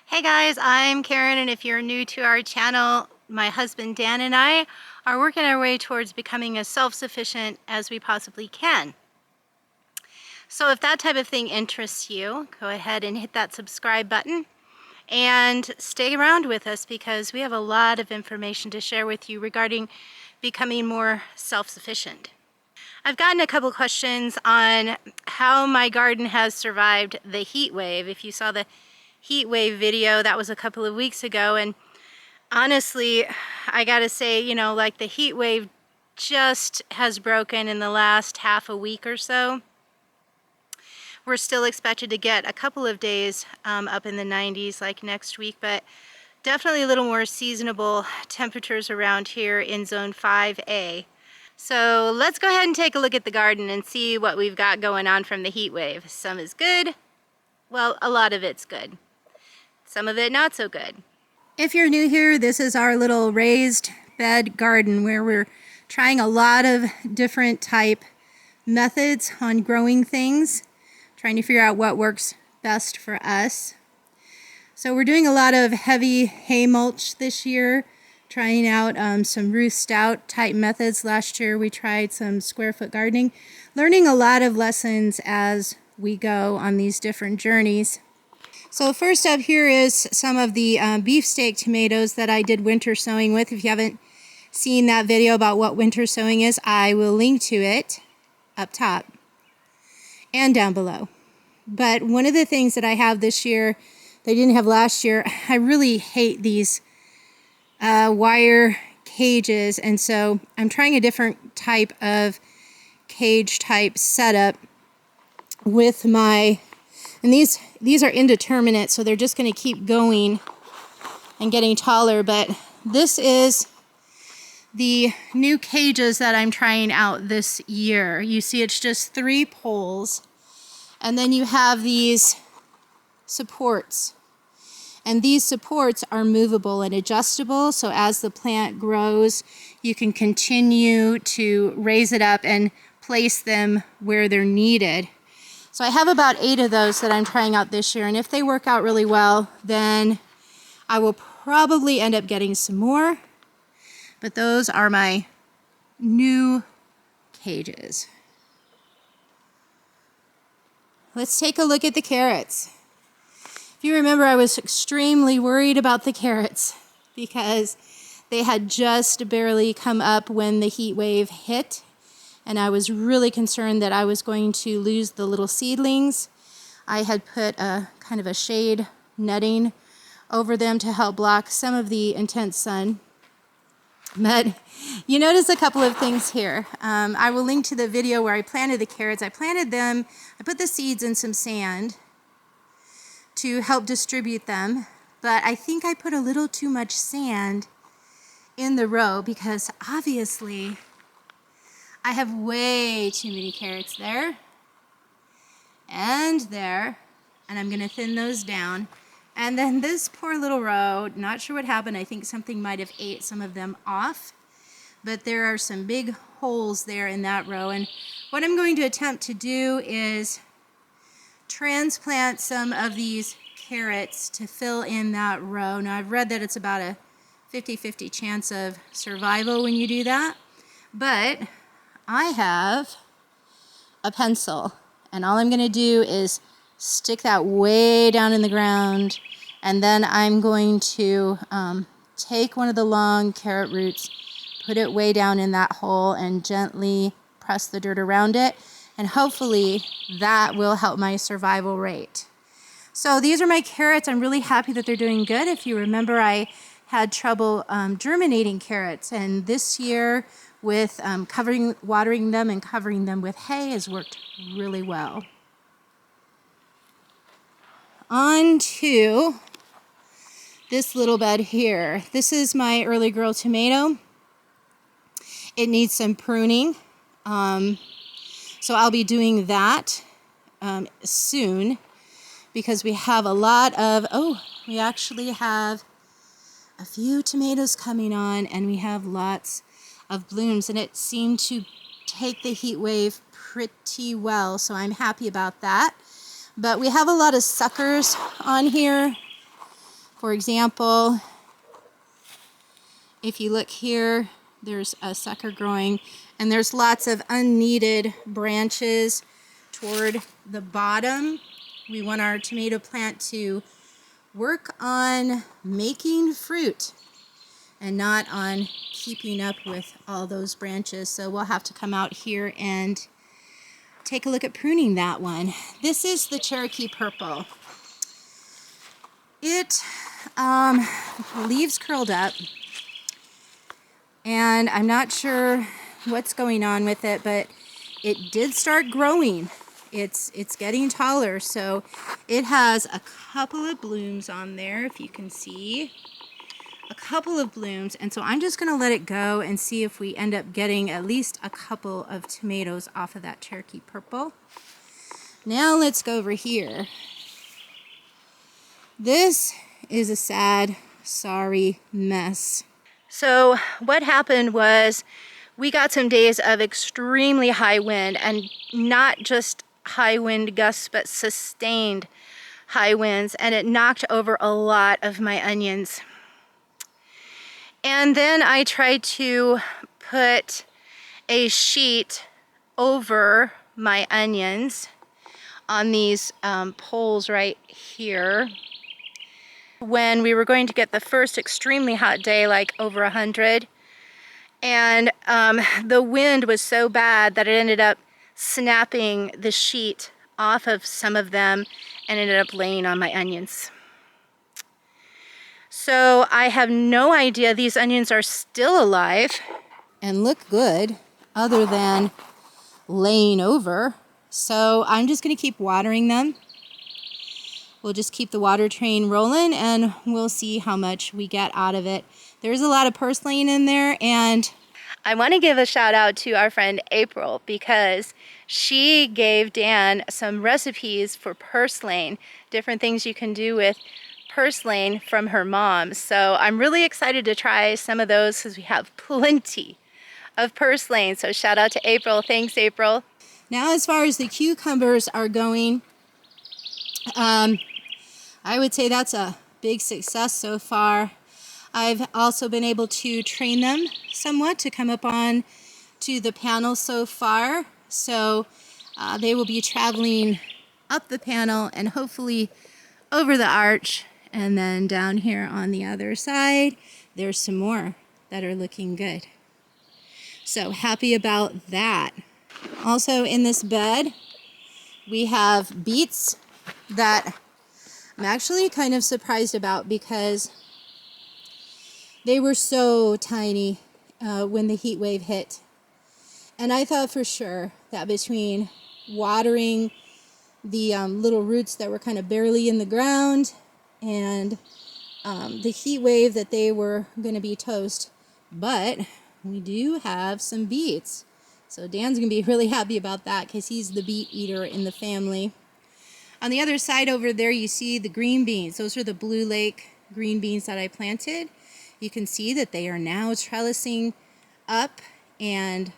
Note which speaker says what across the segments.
Speaker 1: Hey guys, I'm Karyn, and if you're new to our channel, my husband Dan and I are working our way towards becoming as self-sufficient as we possibly can. So if that type of thing interests you, go ahead and hit that subscribe button and stay around with us because we have a lot of information to share with you regarding becoming more self-sufficient. I've gotten a couple questions on how my garden has survived the heat wave. If you saw the heat wave video, that was a couple of weeks ago, and honestly, I gotta say, like the heat wave just has broken in the last half a week or so. We're still expected to get a couple of days up in the 90s like next week, but definitely a little more seasonable temperatures around here in zone 5A. So let's go ahead and take a look at the garden and see what we've got going on from the heat wave. Some is good. Well, a lot of it's good. Some of it not so good. If you're new here, this is our little raised bed garden where we're trying a lot of different type methods on growing things, trying to figure out what works best for us. So we're doing a lot of heavy hay mulch this year, trying out some Ruth Stout type methods. Last year we tried some square foot gardening, learning a lot of lessons as we go on these different journeys. So first up here is some of the beefsteak tomatoes that I did winter sowing with. If you haven't seen that video about what winter sowing is, I will link to it up top and down below. But one of the things that I have this year that I didn't have last year, I really hate these wire cages, and so I'm trying a different type of cage type setup with my, and these are indeterminate, so they're just going to keep going and getting taller, but this is the new cages that I'm trying out this year. You see it's just 3 poles, and then you have these supports. And these supports are movable and adjustable, so as the plant grows, you can continue to raise it up and place them where they're needed. So I have about 8 of those that I'm trying out this year, and if they work out really well, then I will probably end up getting some more. But those are my new cages. Let's take a look at the carrots. If you remember, I was extremely worried about the carrots because they had just barely come up when the heat wave hit. And I was really concerned that I was going to lose the little seedlings. I had put a kind of a shade netting over them to help block some of the intense sun. But you notice a couple of things here. I will link to the video where I planted the carrots. I planted them, I put the seeds in some sand to help distribute them, but I think I put a little too much sand in the row because obviously I have way too many carrots there and there, and I'm going to thin those down. And then this poor little row, not sure what happened. I think something might have ate some of them off, but there are some big holes there in that row. And what I'm going to attempt to do is transplant some of these carrots to fill in that row. Now I've read that it's about a 50-50 chance of survival when you do that, but I have a pencil, and all I'm going to do is stick that way down in the ground, and then I'm going to take one of the long carrot roots, put it way down in that hole, and gently press the dirt around it, and hopefully that will help my survival rate. So these are my carrots. I'm really happy that they're doing good. If you remember, I had trouble germinating carrots, and this year with watering them and covering them with hay has worked really well. On to this little bed here. This is my early girl tomato. It needs some pruning, so I'll be doing that soon because we have a lot of, we actually have a few tomatoes coming on, and we have lots of blooms, and it seemed to take the heat wave pretty well, so I'm happy about that. But we have a lot of suckers on here For example, if you look here, there's a sucker growing, and there's lots of unneeded branches toward the bottom. We want our tomato plant to work on making fruit and not on keeping up with all those branches. So we'll have to come out here and take a look at pruning that one. This is the Cherokee Purple. It leaves curled up, and I'm not sure what's going on with it, but it did start growing. It's getting taller, so it has a couple of blooms on there, if you can see. A couple of blooms, and so I'm just going to let it go and see if we end up getting at least a couple of tomatoes off of that Cherokee Purple. Now let's go over here. This is a sad, sorry mess. So what happened was we got some days of extremely high wind, and not just high wind gusts, but sustained high winds, and it knocked over a lot of my onions. And then I tried to put a sheet over my onions on these poles right here. When we were going to get the first extremely hot day, like over 100, and the wind was so bad that it ended up snapping the sheet off of some of them and ended up laying on my onions. So I have no idea. These onions are still alive and look good other than laying over. So I'm just going to keep watering them. We'll just keep the water train rolling, and we'll see how much we get out of it. There's a lot of purslane in there, and I want to give a shout out to our friend April, because she gave Dan some recipes for purslane, different things you can do with purslane from her mom. So I'm really excited to try some of those because we have plenty of purslane. So shout out to April. Thanks, April. Now, as far as the cucumbers are going, I would say that's a big success so far. I've also been able to train them somewhat to come up on to the panel so far. So they will be traveling up the panel and hopefully over the arch, and then down here on the other side, there's some more that are looking good. So happy about that. Also in this bed, we have beets that I'm actually kind of surprised about, because they were so tiny when the heat wave hit. And I thought for sure that between watering the little roots that were kind of barely in the ground and the heat wave that they were going to be toast. But we do have some beets. So Dan's going to be really happy about that, because he's the beet eater in the family. On the other side over there, you see the green beans. Those are the Blue Lake green beans that I planted. You can see that they are now trellising up, and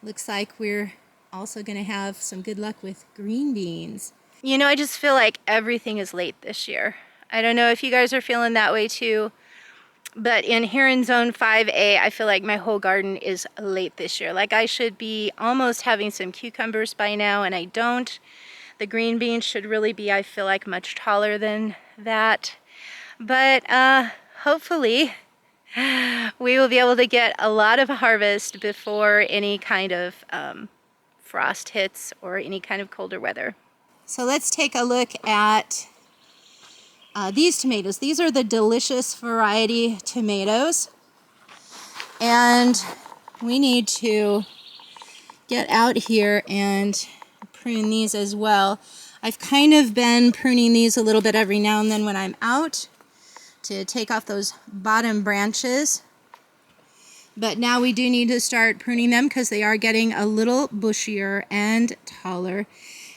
Speaker 1: looks like we're also going to have some good luck with green beans. You know, I just feel like everything is late this year. I don't know if you guys are feeling that way too, but here in Zone 5A, I feel like my whole garden is late this year. Like I should be almost having some cucumbers by now, and I don't. The green beans should really be, I feel like, much taller than that. But hopefully we will be able to get a lot of harvest before any kind of frost hits or any kind of colder weather. So let's take a look at these tomatoes. These are the Delicious variety tomatoes, and we need to get out here and prune these as well. I've kind of been pruning these a little bit every now and then when I'm out to take off those bottom branches, but now we do need to start pruning them because they are getting a little bushier and taller.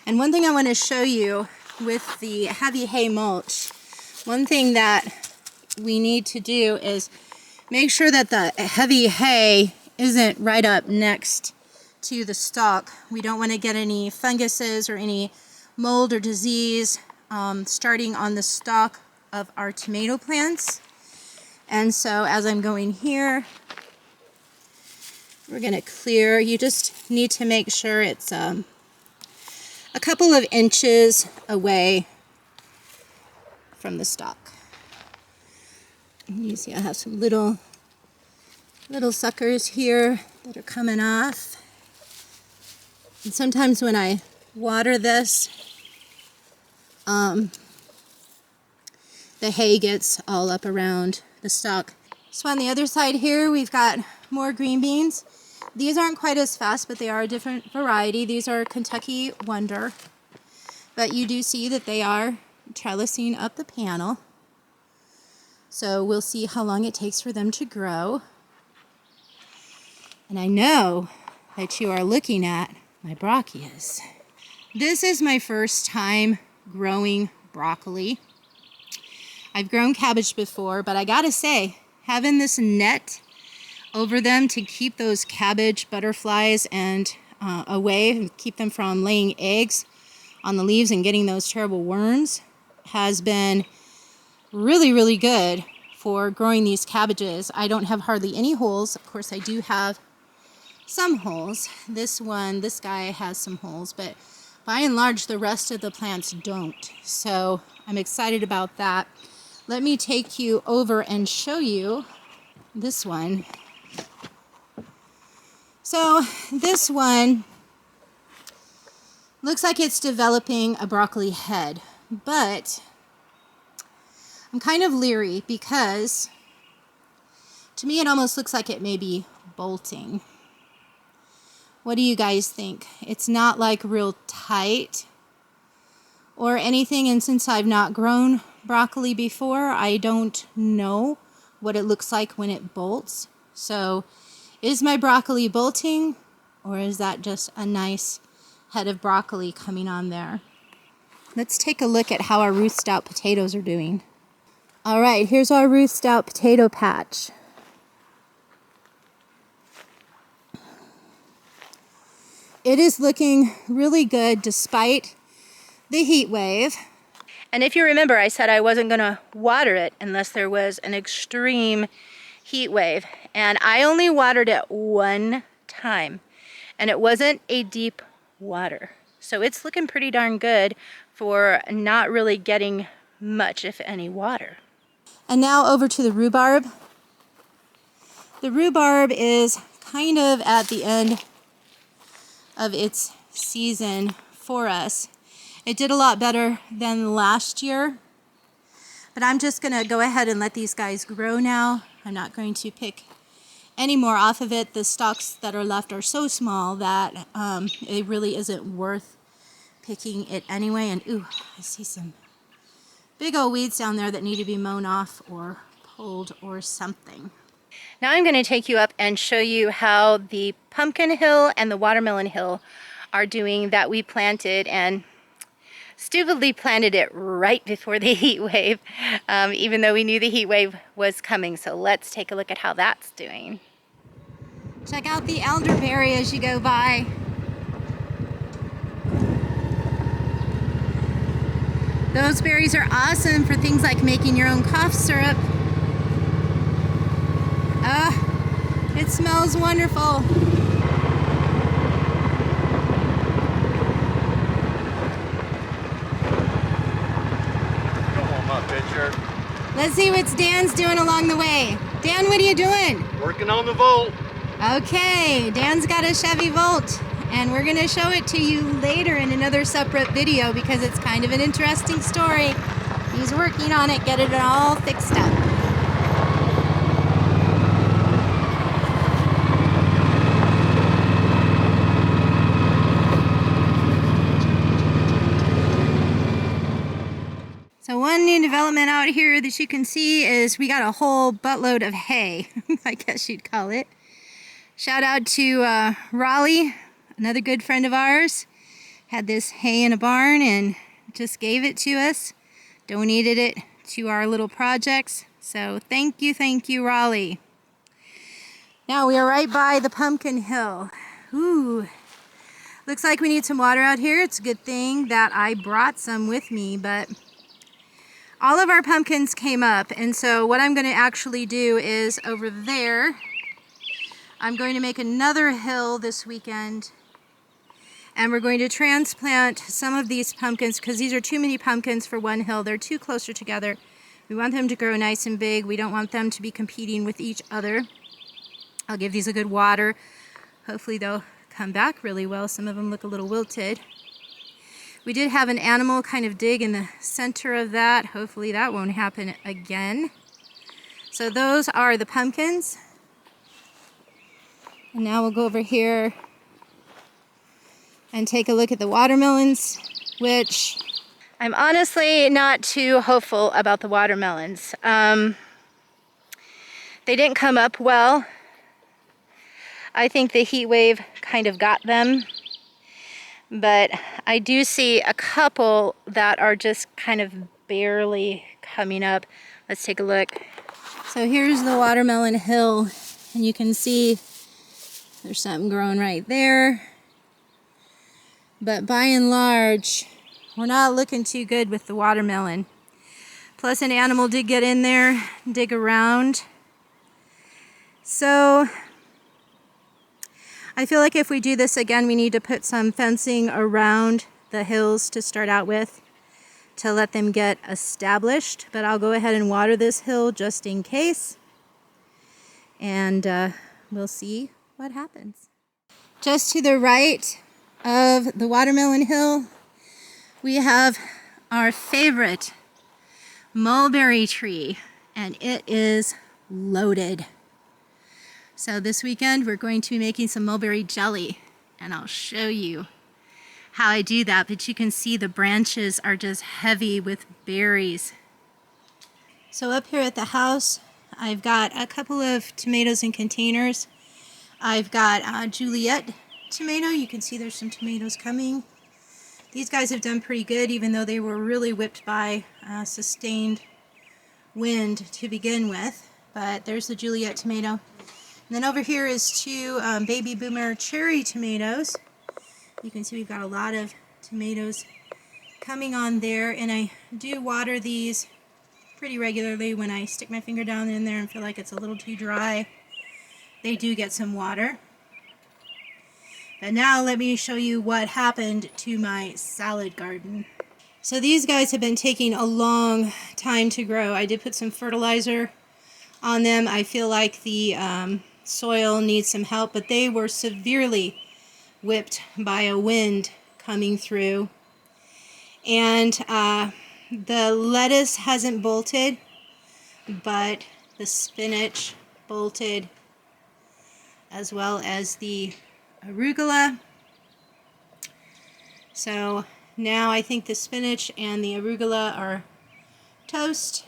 Speaker 1: And one thing I want to show you with the heavy hay mulch, one thing that we need to do is make sure that the heavy hay isn't right up next to the stalk. We don't want to get any funguses or any mold or disease starting on the stalk of our tomato plants. And so as I'm going here, we're going to clear. You just need to make sure it's a couple of inches away from the stalk. You see I have some little suckers here that are coming off. And sometimes when I water this, the hay gets all up around the stalk. So on the other side here, we've got more green beans. These aren't quite as fast, but they are a different variety. These are Kentucky Wonder. But you do see that they are trellising up the panel. So we'll see how long it takes for them to grow. And I know that you are looking at my brocchias. This is my first time growing broccoli. I've grown cabbage before, but I gotta say, having this net over them to keep those cabbage butterflies and away and keep them from laying eggs on the leaves and getting those terrible worms has been really, really good for growing these cabbages. I don't have hardly any holes. Of course, I do have some holes. This guy has some holes, but by and large, the rest of the plants don't. So I'm excited about that. Let me take you over and show you this one. So this one looks like it's developing a broccoli head, but I'm kind of leery because to me it almost looks like it may be bolting. What do you guys think? It's not like real tight or anything, and since I've not grown broccoli before, I don't know what it looks like when it bolts. So is my broccoli bolting, or is that just a nice head of broccoli coming on there? Let's take a look at how our Ruth Stout potatoes are doing. All right, here's our Ruth Stout potato patch. It is looking really good despite the heat wave. And if you remember, I said I wasn't going to water it unless there was an extreme heat wave. And I only watered it one time. And it wasn't a deep water. So it's looking pretty darn good for not really getting much, if any, water. And now over to the rhubarb. The rhubarb is kind of at the end of its season for us. It did a lot better than last year, but I'm just gonna go ahead and let these guys grow now. I'm not going to pick any more off of it. The stalks that are left are so small that it really isn't worth picking it anyway. And ooh, I see some big old weeds down there that need to be mown off or pulled or something. Now I'm going to take you up and show you how the pumpkin hill and the watermelon hill are doing that we planted, and stupidly planted it right before the heat wave, even though we knew the heat wave was coming. So let's take a look at how that's doing. Check out the elderberry as you go by. Those berries are awesome for things like making your own cough syrup. It smells wonderful.
Speaker 2: Picture.
Speaker 1: Let's see what Dan's doing along the way. Dan, what are you doing?
Speaker 2: Working on the Volt.
Speaker 1: Okay, Dan's got a Chevy Volt, and we're gonna show it to you later in another separate video because it's kind of an interesting story. He's working on it, getting it all fixed up. So one new development out here that you can see is we got a whole buttload of hay, I guess you'd call it. Shout out to Raleigh, another good friend of ours. Had this hay in a barn and just gave it to us. Donated it to our little projects. So thank you, Raleigh. Now we are right by the pumpkin hill. Ooh, looks like we need some water out here. It's a good thing that I brought some with me, but All of our pumpkins came up, and so what I'm going to actually do is over there, I'm going to make another hill this weekend, and we're going to transplant some of these pumpkins because these are too many pumpkins for one hill. They're too closer together. We want them to grow nice and big. We don't want them to be competing with each other. I'll give these a good water. Hopefully they'll come back really well. Some of them look a little wilted. We did have an animal kind of dig in the center of that. Hopefully that won't happen again. So those are the pumpkins. And now we'll go over here and take a look at the watermelons, which I'm honestly not too hopeful about the watermelons. They didn't come up well. I think the heat wave kind of got them. But I do see a couple that are just kind of barely coming up. Let's take a look. So here's the watermelon hill, and you can see there's something growing right there. But by and large, we're not looking too good with the watermelon. Plus an animal did get in there, dig around. So I feel like if we do this again, we need to put some fencing around the hills to start out with to let them get established. But I'll go ahead and water this hill just in case. And we'll see what happens. Just to the right of the watermelon hill, we have our favorite mulberry tree, and it is loaded. So this weekend we're going to be making some mulberry jelly, and I'll show you how I do that, but you can see the branches are just heavy with berries. So up here at the house, I've got a couple of tomatoes in containers. I've got Juliet tomato. You can see there's some tomatoes coming. These guys have done pretty good, even though they were really whipped by sustained wind to begin with. But there's the Juliet tomato. And then over here is two baby boomer cherry tomatoes. You can see we've got a lot of tomatoes coming on there, and I do water these pretty regularly. When I stick my finger down in there and feel like it's a little too dry, they do get some water. But now let me show you what happened to my salad garden. So these guys have been taking a long time to grow. I did put some fertilizer on them. I feel like the soil needs some help, but they were severely whipped by a wind coming through. And the lettuce hasn't bolted, but the spinach bolted, as well as the arugula. So now I think the spinach and the arugula are toast.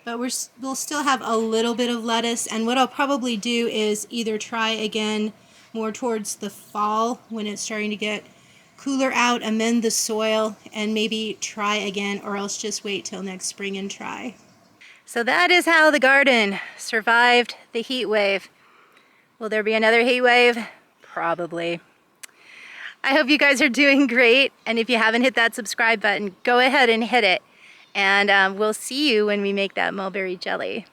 Speaker 1: But we'll still have a little bit of lettuce, and what I'll probably do is either try again more towards the fall when it's starting to get cooler out, amend the soil, and maybe try again, or else just wait till next spring and try. So that is how the garden survived the heat wave. Will there be another heat wave? Probably. I hope you guys are doing great, and if you haven't hit that subscribe button, go ahead and hit it. And we'll see you when we make that mulberry jelly.